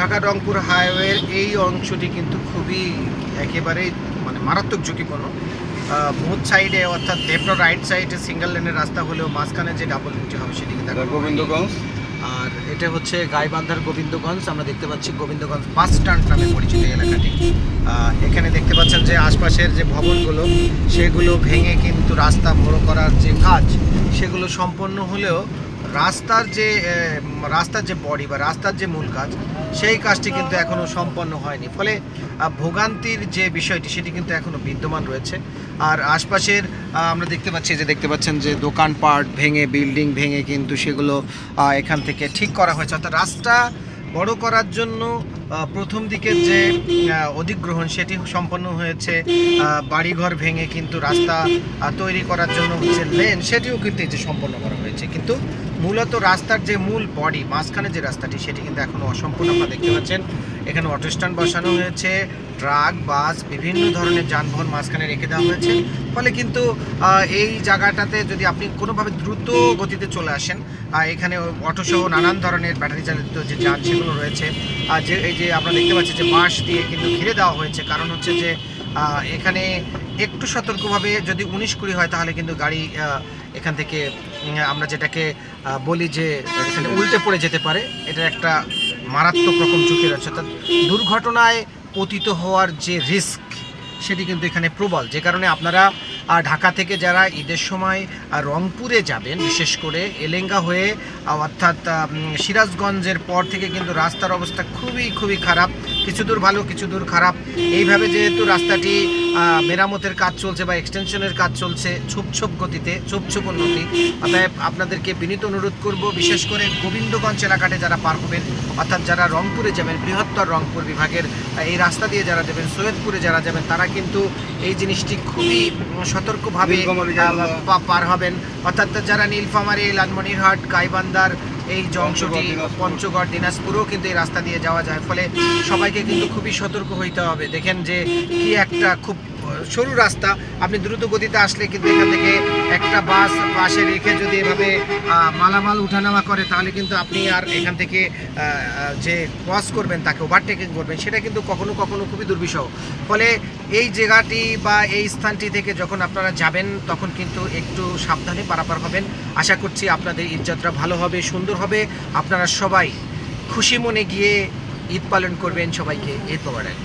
ঢাকা রংপুর হাইওয়ের এই অংশটি কিন্তু খুবই একেবারে মানে মারাত্মক ঝুঁকিপূর্ণ। বোথ সাইডে অর্থাৎ লেফট ও রাইট সাইডে সিঙ্গেল লেনের রাস্তা হলেও মাঝখানে যে ডাবল লেনটি হবে সেটি কিন্তু গোবিন্দগঞ্জ। আর এটা হচ্ছে গাইবান্ধার গোবিন্দগঞ্জ। আমরা দেখতে পাচ্ছি গোবিন্দগঞ্জ বাস স্ট্যান্ড নামে পরিচিত এলাকাটি। এখানে দেখতে পাচ্ছেন যে আশপাশের যে ভবনগুলো সেগুলো ভেঙে কিন্তু রাস্তা বড় করার যে কাজ সেগুলো সম্পন্ন হলেও রাস্তার যে বডি বা রাস্তার যে মূল কাজ সেই কাজটি কিন্তু এখনও সম্পন্ন হয়নি, ফলে ভোগান্তির যে বিষয়টি সেটি কিন্তু এখনও বিদ্যমান রয়েছে। আর আশপাশের আমরা দেখতে পাচ্ছেন যে দোকানপাট ভেঙে, বিল্ডিং ভেঙে কিন্তু সেগুলো এখান থেকে ঠিক করা হয়েছে। অর্থাৎ রাস্তা বড় করার জন্য প্রথম দিকের যে অধিগ্রহণ সেটি সম্পন্ন হয়েছে, বাড়িঘর ভেঙে কিন্তু রাস্তা তৈরি করার জন্য হচ্ছে লেন সেটিও কিন্তু এই যে সম্পন্ন করা হয়েছে, কিন্তু মূলত রাস্তার যে মূল বডি মাঝখানে যে রাস্তাটি সেটি কিন্তু এখনও অসম্পূর্ণ। আপনারা দেখতে পাচ্ছেন এখানে অটো স্ট্যান্ড বসানো হয়েছে, ট্রাক, বাস, বিভিন্ন ধরনের যানবাহন মাঝখানে রেখে দেওয়া হয়েছে, ফলে কিন্তু এই জায়গাটাতে যদি আপনি কোনোভাবে দ্রুত গতিতে চলে আসেন, এখানে অটোসহ নানান ধরনের ব্যাটারি চালিত যে যান সেগুলো রয়েছে। আর যে এই যে আমরা দেখতে পাচ্ছি যে বাঁশ দিয়ে কিন্তু ঘিরে দেওয়া হয়েছে, কারণ হচ্ছে যে এখানে একটু সতর্কভাবে যদি 19-20 হয় তাহলে কিন্তু গাড়ি এখান থেকে আমরা যেটাকে বলি যে এখানে উল্টে পড়ে যেতে পারে। এটা একটা মারাত্মক রকম ঝুঁকি রয়েছে, অর্থাৎ দুর্ঘটনায় পতিত হওয়ার যে রিস্ক সেটি কিন্তু এখানে প্রবল। যে কারণে আপনারা ঢাকা থেকে যারা ঈদের সময় রংপুরে যাবেন, বিশেষ করে এলেঙ্গা হয়ে অর্থাৎ সিরাজগঞ্জের পর থেকে কিন্তু রাস্তার অবস্থা খুবই খারাপ, কিছু দূর ভালো কিছু দূর খারাপ। এইভাবে যেহেতু রাস্তাটি মেরামতের কাজ চলছে বা এক্সটেনশনের কাজ চলছে ছোপ গতিতে, ছোপ উন্নতি, অতএব আপনাদেরকে বিনীত অনুরোধ করব, বিশেষ করে গোবিন্দগঞ্জ এলাকাতে যারা পার হবেন, অর্থাৎ যারা রংপুরে যাবেন, বৃহত্তর রংপুর বিভাগের এই রাস্তা দিয়ে যারা যাবেন, সৈয়দপুরে যারা যাবেন, তারা কিন্তু এই জিনিসটি খুবই সতর্কভাবে পার হবেন। অর্থাৎ যারা নীলফামারী, লালমনিরহাট, গাইবান্ধার এই যে অংশটি, পঞ্চগড়, দিনাজপুরেও কিন্তু এই রাস্তা দিয়ে যাওয়া যায়, ফলে সবাইকে কিন্তু খুবই সতর্ক হইতে হবে। দেখেন যে কি একটা খুব সরু রাস্তা, আপনি দ্রুত গতিতে আসলে কিন্তু এখান থেকে একটা বাস পাশে রেখে যদি এভাবে মালামাল উঠানামা করে তাহলে কিন্তু আপনি আর এখান থেকে যে ক্রস করবেন, তাকে ওভারটেকিং করবেন, সেটা কিন্তু কখনো খুবই দুর্বিষহ। ফলে এই জায়গাটি বা এই স্থানটি থেকে যখন আপনারা যাবেন তখন কিন্তু একটু সাবধানে পারাপার হবেন। আশা করছি আপনাদের ঈদযাত্রা ভালো হবে, সুন্দর হবে, আপনারা সবাই খুশি মনে গিয়ে ঈদ পালন করবেন। সবাইকে ঈদ মোবারক।